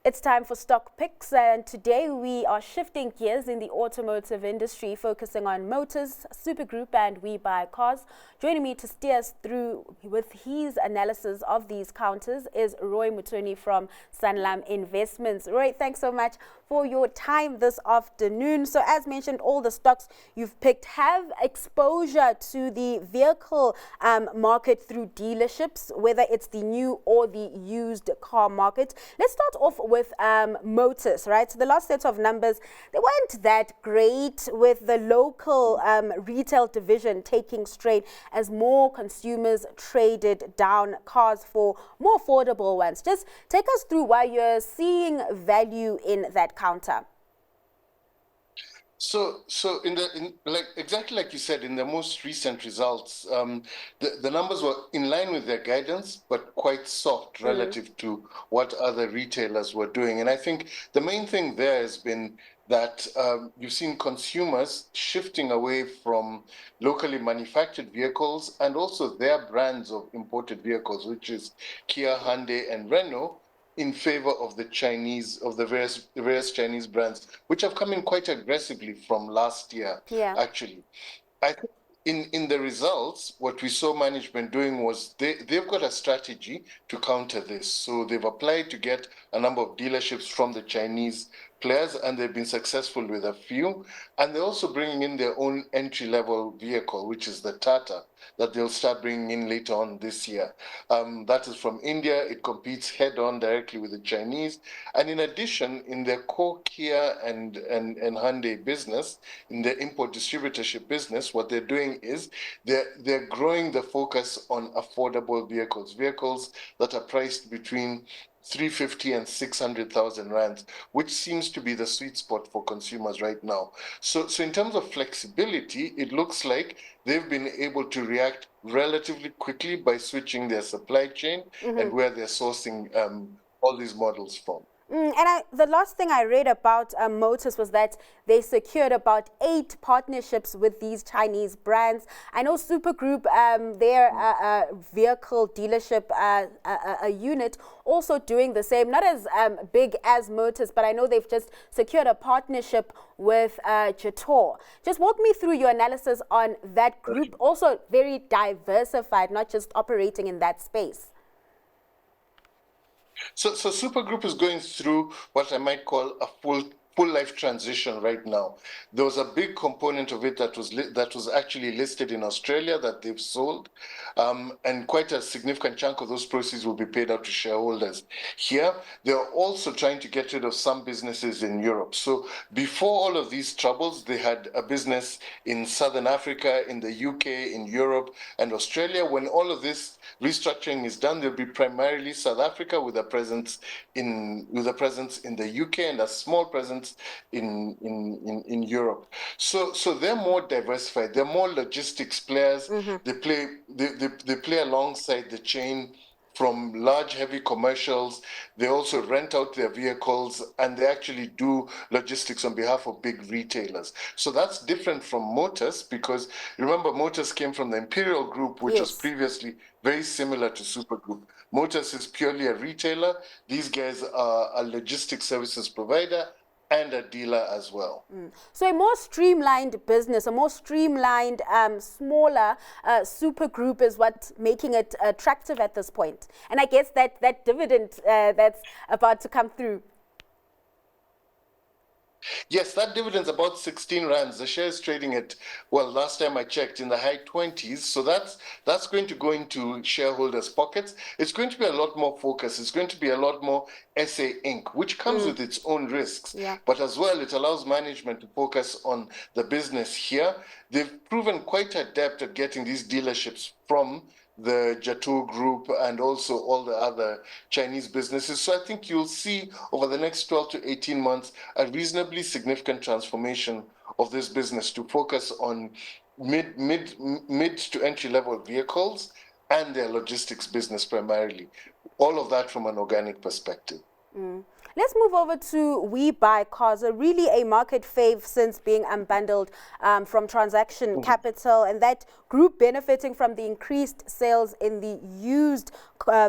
It's time for stock picks, and today we are shifting gears in the automotive industry, focusing on Motus, Supergroup and WeBuyCars. Joining me to steer us through with his analysis of these counters is Mutooni from Sanlam Investments. Roy, thanks so much for your time this afternoon. So as mentioned, all the stocks you've picked have exposure to the vehicle market through dealerships, whether it's the new or the used car market. Let's start off with Motus, right? So the last set of numbers, they weren't that great, with the local retail division taking strain as more consumers traded down cars for more affordable ones. Just take us through why you're seeing value in that counter. So exactly like you said, in the most recent results, the numbers were in line with their guidance, but quite soft relative to what other retailers were doing. And I think the main thing there has been that you've seen consumers shifting away from locally manufactured vehicles and also their brands of imported vehicles, which is Kia, Hyundai, and Renault, in favor of the various Chinese brands, which have come in quite aggressively from last year, actually. I think in the results, what we saw management doing was they've got a strategy to counter this. So they've applied to get a number of dealerships from the Chinese players, and they've been successful with a few. And they're also bringing in their own entry-level vehicle, which is the Tata, that they'll start bringing in later on this year. That is from India. It competes head-on directly with the Chinese. And in addition, in their core Kia and Hyundai business, in their import distributorship business, what they're doing is they're growing the focus on affordable vehicles that are priced between 350 and 600,000 rands, which seems to be the sweet spot for consumers right now. So in terms of flexibility, it looks like they've been able to react relatively quickly by switching their supply chain and where they're sourcing all these models from. The last thing I read about Motus was that they secured about 8 partnerships with these Chinese brands. I know Supergroup, their vehicle dealership a unit, also doing the same. Not as big as Motus, but I know they've just secured a partnership with Jator. Just walk me through your analysis on that group. Also very diversified, not just operating in that space. So Supergroup is going through what I might call a full life transition right now. There was a big component of it that was actually listed in Australia that they've sold, and quite a significant chunk of those proceeds will be paid out to shareholders. Here, they're also trying to get rid of some businesses in Europe. So before all of these troubles, they had a business in Southern Africa, in the UK, in Europe, and Australia. When all of this restructuring is done, they'll be primarily South Africa with a presence in the UK and a small presence in Europe. So they're more diversified. They're more logistics players. They play alongside the chain from large, heavy commercials. They also rent out their vehicles, and they actually do logistics on behalf of big retailers. So that's different from Motus, because remember, Motus came from the Imperial Group, which was previously very similar to Supergroup. Motus is purely a retailer. These guys are a logistics services provider and a dealer as well. So a more streamlined business, a more streamlined, smaller Supergroup is what's making it attractive at this point. And I guess that dividend that's about to come through. Yes, that dividend's about 16 rands. The share is trading at, well, last time I checked, in the high 20s. So that's going to go into shareholders' pockets. It's going to be a lot more focus. It's going to be a lot more SA Inc., which comes with its own risks. But as well, it allows management to focus on the business here. They've proven quite adept at getting these dealerships from the Jator Group and also all the other Chinese businesses. So I think you'll see over the next 12 to 18 months a reasonably significant transformation of this business to focus on mid to entry level vehicles and their logistics business primarily. All of that from an organic perspective. Let's move over to WeBuyCars, really a market fave since being unbundled from Transaction Capital, and that group benefiting from the increased sales in the used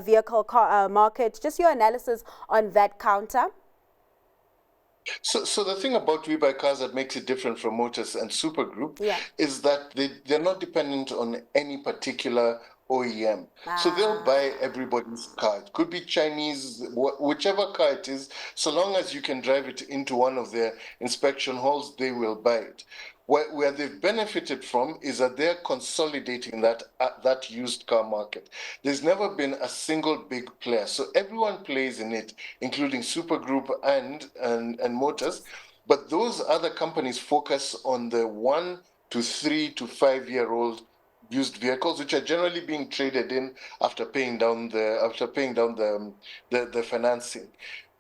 vehicle market. Just your analysis on that counter. So the thing about WeBuyCars that makes it different from Motus and Supergroup Yeah. is that they're not dependent on any particular OEM. So they'll buy Ah. everybody's car. It could be Chinese, whichever car it is, so long as you can drive it into one of their inspection halls, they will buy it. Where they've benefited from is that they're consolidating that used car market. There's never been a single big player, so everyone plays in it, including Supergroup and Motus. But those other companies focus on the 1 to 3 to 5 year old used vehicles, which are generally being traded in after paying down the financing.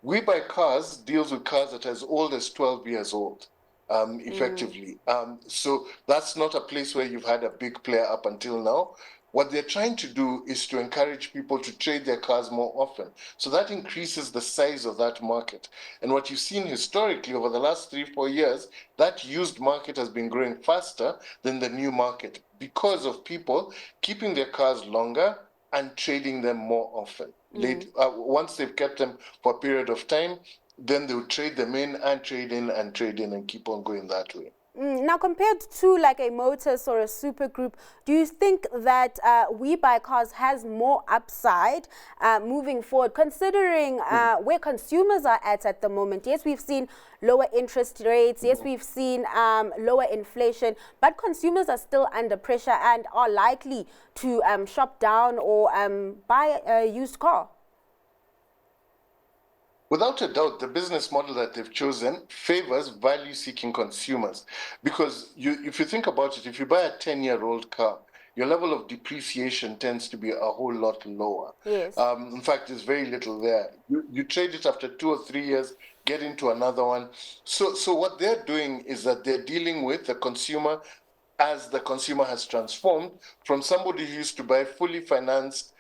We Buy Cars deals with cars that are as old as 12 years old, effectively. So that's not a place where you've had a big player up until now. What they're trying to do is to encourage people to trade their cars more often. So that increases the size of that market. And what you've seen historically over the last 3, 4 years, that used market has been growing faster than the new market because of people keeping their cars longer and trading them more often. Once they've kept them for a period of time, then they'll trade them in and trade in and trade in and keep on going that way. Now, compared to like a Motus or a Super Group, do you think that WeBuyCars has more upside moving forward, considering where consumers are at the moment? Yes, we've seen lower interest rates. Yes, we've seen lower inflation, but consumers are still under pressure and are likely to shop down or buy a used car. Without a doubt, the business model that they've chosen favors value-seeking consumers because if you think about it, if you buy a 10-year-old car, your level of depreciation tends to be a whole lot lower. Yes. In fact, there's very little there. You trade it after 2 or 3 years, get into another one. So what they're doing is that they're dealing with the consumer as the consumer has transformed from somebody who used to buy fully financed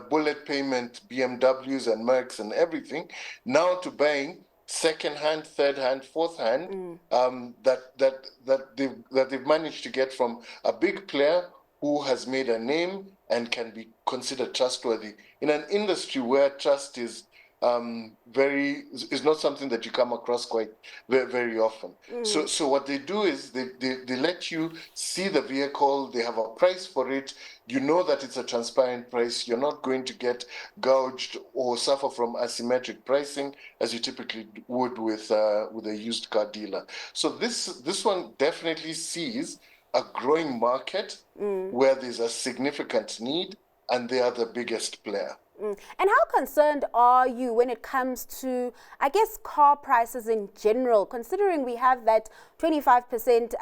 bullet payment BMWs and Mercs and everything, now to buying second hand, third hand, fourth hand, that they've managed to get from a big player who has made a name and can be considered trustworthy in an industry where trust is not something that you come across quite very often. So what they do is they let you see the vehicle, they have a price for it, you know that it's a transparent price, you're not going to get gouged or suffer from asymmetric pricing as you typically would with a used car dealer. So this one definitely sees a growing market where there's a significant need and they are the biggest player. And how concerned are you when it comes to, I guess, car prices in general, considering we have that 25%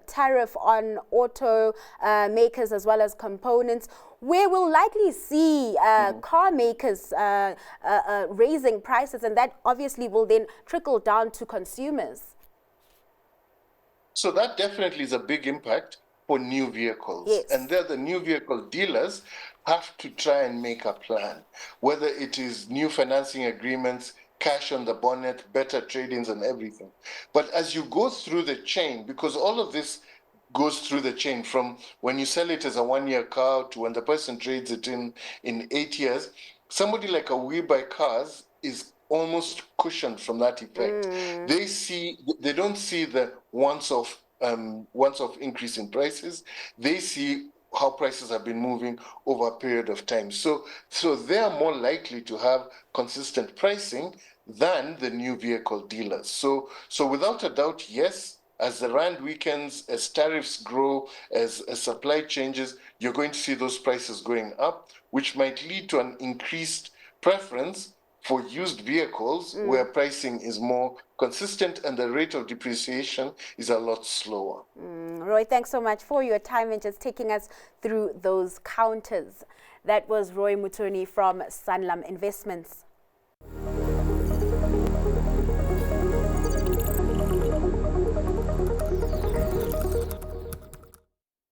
tariff on auto makers as well as components, where we'll likely see car makers raising prices, and that obviously will then trickle down to consumers? So that definitely is a big impact for new vehicles. Yes. And there the new vehicle dealers have to try and make a plan, whether it is new financing agreements, cash on the bonnet, better trade-ins and everything. But as you go through the chain, because all of this goes through the chain from when you sell it as a 1 year car to when the person trades it in 8 years, somebody like a We Buy Cars is almost cushioned from that effect. They don't see the once-off increase in prices. They see how prices have been moving over a period of time. So they are more likely to have consistent pricing than the new vehicle dealers. So without a doubt, yes, as the rand weakens, as tariffs grow, as supply changes, you're going to see those prices going up, which might lead to an increased preference for used vehicles where pricing is more consistent and the rate of depreciation is a lot slower. Roy, thanks so much for your time and just taking us through those counters. That was Roy Mutooni from Sanlam Investments.